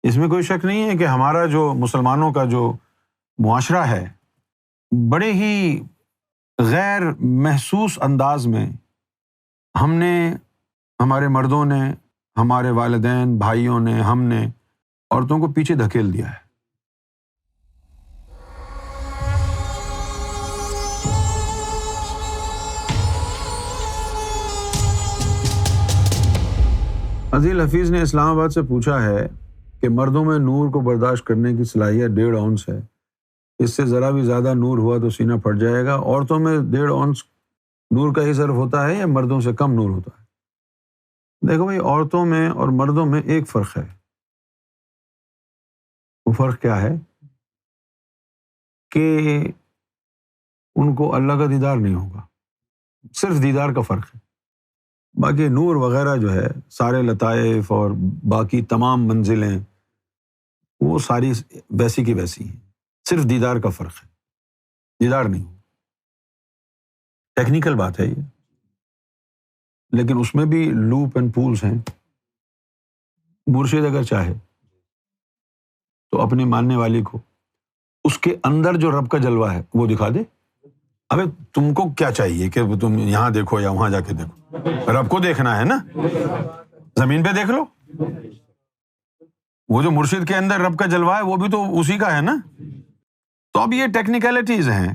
اس میں کوئی شک نہیں ہے کہ ہمارا جو مسلمانوں کا جو معاشرہ ہے بڑے ہی غیر محسوس انداز میں ہم نے، ہمارے مردوں نے، ہمارے والدین، بھائیوں نے، ہم نے عورتوں کو پیچھے دھکیل دیا ہے۔ عزیز حفیظ نے اسلام آباد سے پوچھا ہے کہ مردوں میں نور کو برداشت کرنے کی صلاحیت 1.5 اونس ہے، اس سے ذرا بھی زیادہ نور ہوا تو سینہ پھٹ جائے گا۔ عورتوں میں 1.5 اونس نور کا ہی صرف ہوتا ہے یا مردوں سے کم نور ہوتا ہے؟ دیکھو بھائی، عورتوں میں اور مردوں میں ایک فرق ہے۔ وہ فرق کیا ہے کہ ان کو اللہ کا دیدار نہیں ہوگا، صرف دیدار کا فرق ہے۔ باقی نور وغیرہ جو ہے، سارے لطائف اور باقی تمام منزلیں، وہ ساری ویسی کی ویسی ہیں، صرف دیدار کا فرق ہے، دیدار نہیں ہو۔ ٹیکنیکل بات ہے یہ، لیکن اس میں بھی لوپ اینڈ پولز ہیں۔ مرشد اگر چاہے تو اپنی ماننے والی کو اس کے اندر جو رب کا جلوہ ہے وہ دکھا دے۔ ابے تم کو کیا چاہیے کہ تم یہاں دیکھو یا وہاں جا کے دیکھو؟ رب کو دیکھنا ہے نا، زمین پہ دیکھ لو۔ وہ جو مرشد کے اندر رب کا جلوہ ہے وہ بھی تو اسی کا ہے نا۔ تو اب یہ ٹیکنیکلٹیز ہیں۔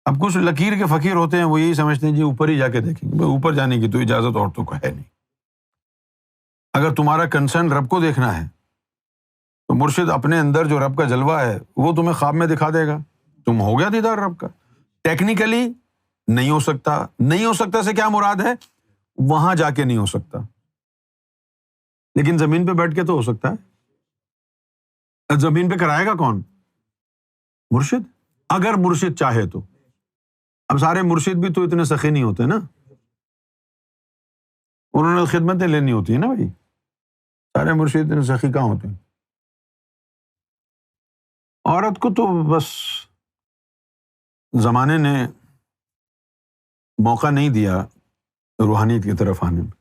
اب کچھ لکیر کے فقیر ہوتے ہیں، وہ یہی سمجھتے ہیں جی اوپر ہی جا کے دیکھیں گے۔ اوپر جانے کی تو اجازت عورتوں کو ہے نہیں۔ اگر تمہارا کنسرن رب کو دیکھنا ہے تو مرشد اپنے اندر جو رب کا جلوہ ہے وہ تمہیں خواب میں دکھا دے گا، تم ہو گیا دیدار رب کا۔ ٹیکنیکلی نہیں ہو سکتا۔ نہیں ہو سکتا سے کیا مراد ہے؟ وہاں جا کے نہیں ہو سکتا، لیکن زمین پہ بیٹھ کے تو ہو سکتا ہے۔ زمین پہ کرائے گا کون؟ مرشد، اگر مرشد چاہے تو۔ اب سارے مرشد بھی تو اتنے سخی نہیں ہوتے نا، انہوں نے خدمتیں لینی ہوتی ہیں نا بھائی۔ سارے مرشد اتنے سخی کہاں ہوتے ہیں؟ عورت کو تو بس زمانے نے موقع نہیں دیا روحانیت کی طرف آنے میں۔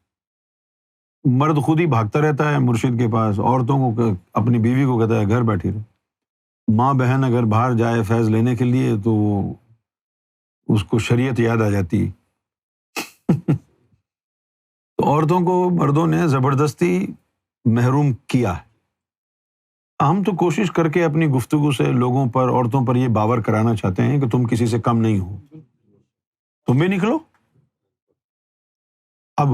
مرد خود ہی بھاگتا رہتا ہے مرشد کے پاس، عورتوں کو، اپنی بیوی کو کہتا ہے گھر بیٹھی رہے۔ ماں بہن اگر باہر جائے فیض لینے کے لیے تو اس کو شریعت یاد آ جاتی۔ تو عورتوں کو مردوں نے زبردستی محروم کیا ہے۔ ہم تو کوشش کر کے اپنی گفتگو سے لوگوں پر، عورتوں پر یہ باور کرانا چاہتے ہیں کہ تم کسی سے کم نہیں ہو، تم بھی نکلو۔ اب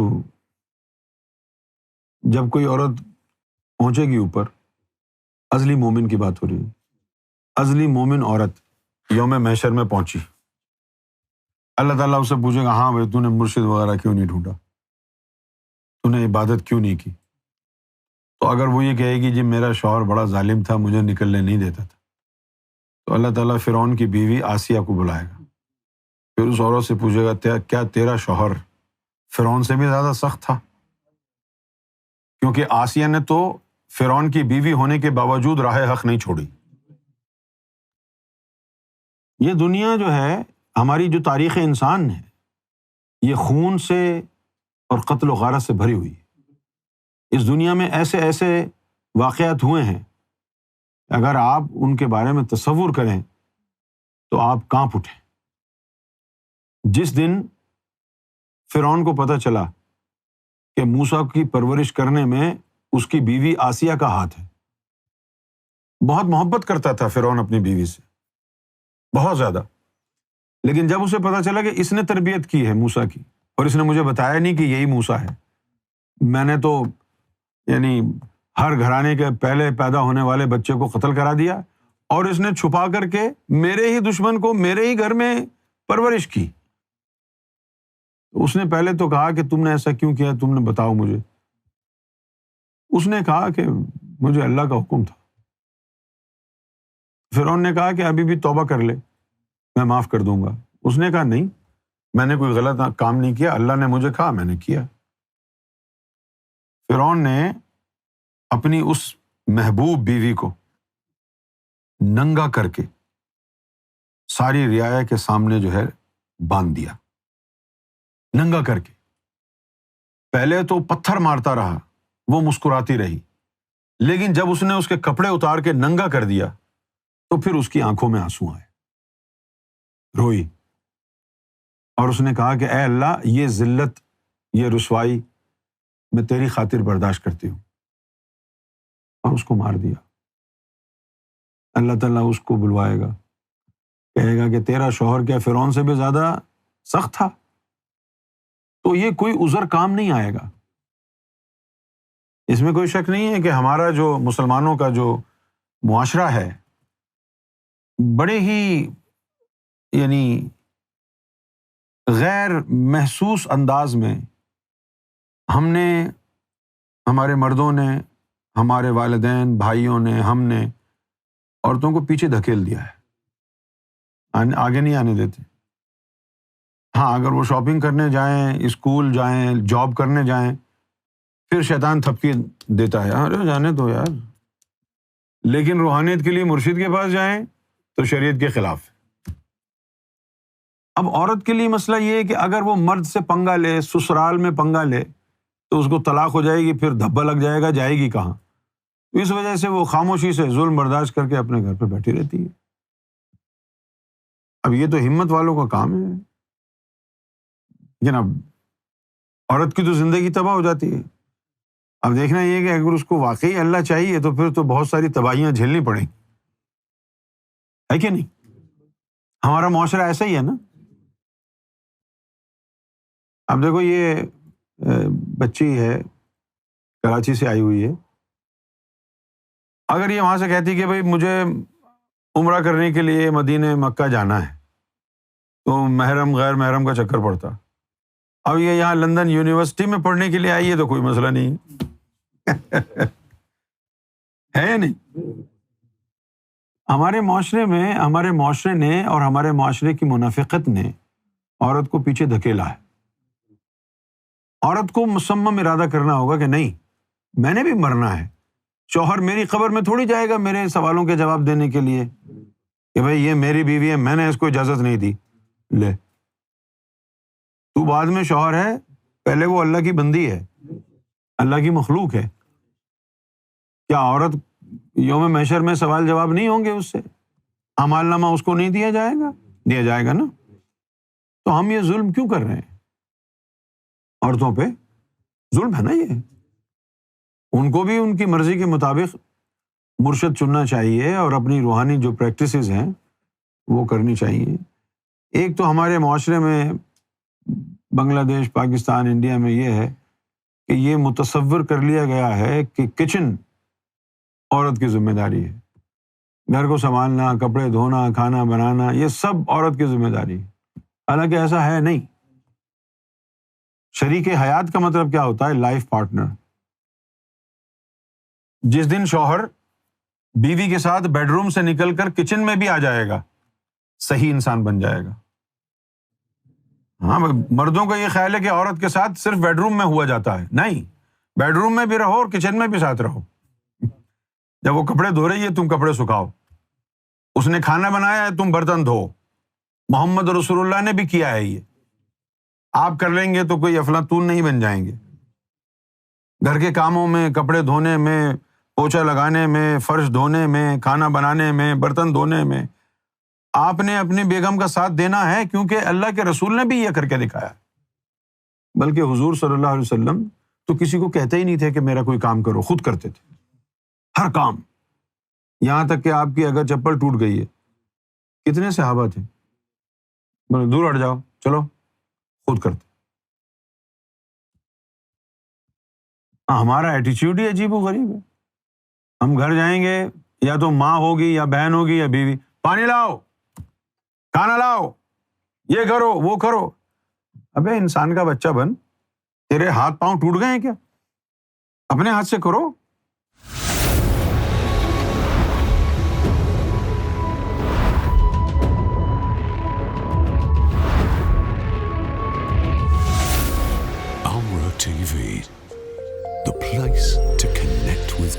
جب کوئی عورت پہنچے گی اوپر، ازلی مومن کی بات ہو رہی ہے، ازلی مومن عورت یوم محشر میں پہنچی، اللہ تعالیٰ اس سے پوچھے گا ہاں بھائی تو نے مرشد وغیرہ کیوں نہیں ڈھونڈا، تو نے عبادت کیوں نہیں کی؟ تو اگر وہ یہ کہے گی جی میرا شوہر بڑا ظالم تھا، مجھے نکلنے نہیں دیتا تھا، تو اللہ تعالیٰ فرعون کی بیوی آسیہ کو بلائے گا، پھر اس عورت سے پوچھے گا کیا تیرا شوہر فرعون سے بھی زیادہ سخت تھا؟ کیونکہ آسیہ نے تو فرعون کی بیوی ہونے کے باوجود راہ حق نہیں چھوڑی۔ یہ دنیا جو ہے، ہماری جو تاریخ انسان ہے، یہ خون سے اور قتل و غارت سے بھری ہوئی ہے۔ اس دنیا میں ایسے ایسے واقعات ہوئے ہیں، اگر آپ ان کے بارے میں تصور کریں تو آپ کانپ اٹھیں۔ جس دن فرعون کو پتہ چلا کہ موسیٰ کی پرورش کرنے میں اس کی بیوی آسیہ کا ہاتھ ہے، بہت محبت کرتا تھا فرعون اپنی بیوی سے، بہت زیادہ، لیکن جب اسے پتہ چلا کہ اس نے تربیت کی ہے موسیٰ کی اور اس نے مجھے بتایا نہیں کہ یہی موسیٰ ہے، میں نے تو یعنی ہر گھرانے کے پہلے پیدا ہونے والے بچے کو قتل کرا دیا، اور اس نے چھپا کر کے میرے ہی دشمن کو میرے ہی گھر میں پرورش کی۔ اس نے پہلے تو کہا کہ تم نے ایسا کیوں کیا، تم نے بتاؤ مجھے۔ اس نے کہا کہ مجھے اللہ کا حکم تھا۔ فرعون نے کہا کہ ابھی بھی توبہ کر لے، میں معاف کر دوں گا۔ اس نے کہا نہیں، میں نے کوئی غلط کام نہیں کیا، اللہ نے مجھے کہا میں نے کیا۔ فرعون نے اپنی اس محبوب بیوی کو ننگا کر کے ساری رعایا کے سامنے جو ہے باندھ دیا، ننگا کر کے۔ پہلے تو پتھر مارتا رہا، وہ مسکراتی رہی، لیکن جب اس نے اس کے کپڑے اتار کے ننگا کر دیا تو پھر اس کی آنکھوں میں آنسو آئے، روئی، اور اس نے کہا کہ اے اللہ، یہ ذلت، یہ رسوائی میں تیری خاطر برداشت کرتی ہوں، اور اس کو مار دیا۔ اللہ تعالیٰ اس کو بلوائے گا، کہے گا کہ تیرا شوہر کیا فرعون سے بھی زیادہ سخت تھا؟ تو یہ کوئی عذر کام نہیں آئے گا۔ اس میں کوئی شک نہیں ہے کہ ہمارا جو مسلمانوں کا جو معاشرہ ہے، بڑے ہی یعنی غیر محسوس انداز میں ہم نے، ہمارے مردوں نے، ہمارے والدین، بھائیوں نے، ہم نے عورتوں کو پیچھے دھکیل دیا ہے، آگے نہیں آنے دیتے۔ ہاں، اگر وہ شاپنگ کرنے جائیں، اسکول جائیں، جاب کرنے جائیں، پھر شیطان تھپکی دیتا ہے، ارے جانے دو یار، لیکن روحانیت کے لیے مرشد کے پاس جائیں تو شریعت کے خلاف۔ اب عورت کے لیے مسئلہ یہ ہے کہ اگر وہ مرد سے پنگا لے، سسرال میں پنگا لے، تو اس کو طلاق ہو جائے گی، پھر دھبا لگ جائے گا، جائے گی کہاں؟ اس وجہ سے وہ خاموشی سے ظلم برداشت کر کے اپنے گھر پہ بیٹھی رہتی ہے۔ اب یہ تو ہمت والوں کا کام ہے، لیکن اب عورت کی تو زندگی تباہ ہو جاتی ہے۔ اب دیکھنا یہ کہ اگر اس کو واقعی اللہ چاہیے تو پھر تو بہت ساری تباہیاں جھیلنی پڑیں گی، ہے کہ نہیں؟ ہمارا معاشرہ ایسا ہی ہے نا۔ اب دیکھو، یہ بچی ہے، کراچی سے آئی ہوئی ہے، اگر یہ وہاں سے کہتی کہ بھائی مجھے عمرہ کرنے کے لیے مدینہ مکہ جانا ہے، تو محرم غیر محرم کا چکر پڑتا۔ اب یہ یہاں لندن یونیورسٹی میں پڑھنے کے لیے آئی ہے تو کوئی مسئلہ نہیں ہے یا نہیں؟ ہمارے معاشرے نے اور ہمارے معاشرے کی منافقت نے عورت کو پیچھے دھکیلا ہے۔ عورت کو مصمم ارادہ کرنا ہوگا کہ نہیں، میں نے بھی مرنا ہے، شوہر میری قبر میں تھوڑی جائے گا میرے سوالوں کے جواب دینے کے لیے کہ بھائی یہ میری بیوی ہے، میں نے اس کو اجازت نہیں دی۔ لے، تو بعد میں شوہر ہے، پہلے وہ اللہ کی بندی ہے، اللہ کی مخلوق ہے۔ کیا عورت یوم محشر میں سوال جواب نہیں ہوں گے اس سے؟ اعمال نامہ اس کو نہیں دیا جائے گا؟ دیا جائے گا نا۔ تو ہم یہ ظلم کیوں کر رہے ہیں عورتوں پہ؟ ظلم ہے نا یہ۔ ان کو بھی ان کی مرضی کے مطابق مرشد چننا چاہیے اور اپنی روحانی جو پریکٹسز ہیں وہ کرنی چاہیے۔ ایک تو ہمارے معاشرے میں، بنگلہ دیش، پاکستان، انڈیا میں یہ ہے کہ یہ متصور کر لیا گیا ہے کہ کچن عورت کی ذمہ داری ہے، گھر کو سنبھالنا، کپڑے دھونا، کھانا بنانا، یہ سب عورت کی ذمہ داری ہے، حالانکہ ایسا ہے نہیں۔ شریک حیات کا مطلب کیا ہوتا ہے؟ Life partner. جس دن شوہر بیوی کے ساتھ بیڈ روم سے نکل کر کچن میں بھی آ جائے گا، صحیح انسان بن جائے گا۔ ہاں، مردوں کا یہ خیال ہے کہ عورت کے ساتھ صرف بیڈ روم میں ہوا جاتا ہے، نہیں، بیڈ روم میں بھی رہو اور کچن میں بھی ساتھ رہو۔ جب وہ کپڑے دھو رہی ہے تم کپڑے سکھاؤ، اس نے کھانا بنایا ہے تم برتن دھو۔ محمد رسول اللہ نے بھی کیا ہے یہ۔ آپ کر لیں گے تو کوئی افلاطون نہیں بن جائیں گے۔ گھر کے کاموں میں، کپڑے دھونے میں، پوچھا لگانے میں، فرش دھونے میں، کھانا بنانے میں، برتن دھونے میں آپ نے اپنی بیگم کا ساتھ دینا ہے، کیونکہ اللہ کے رسول نے بھی یہ کر کے دکھایا۔ بلکہ حضور صلی اللہ علیہ وسلم تو کسی کو کہتے ہی نہیں تھے کہ میرا کوئی کام کرو، خود کرتے تھے ہر کام۔ یہاں تک کہ آپ کی اگر چپل ٹوٹ گئی ہے، کتنے صحابہ تھے بولے دور ہٹ جاؤ، چلو، خود کرتے۔ ہمارا ایٹیچیوڈ ہی عجیب و غریب ہے۔ ہم گھر جائیں گے، یا تو ماں ہوگی یا بہن ہوگی یا بیوی، پانی لاؤ، کھانا لاؤ، یہ کرو، وہ کرو۔ ابے انسان کا بچہ بن، تیرے ہاتھ پاؤں ٹوٹ گئے ہیں کیا؟ اپنے ہاتھ سے کرو۔ TV, the place to connect with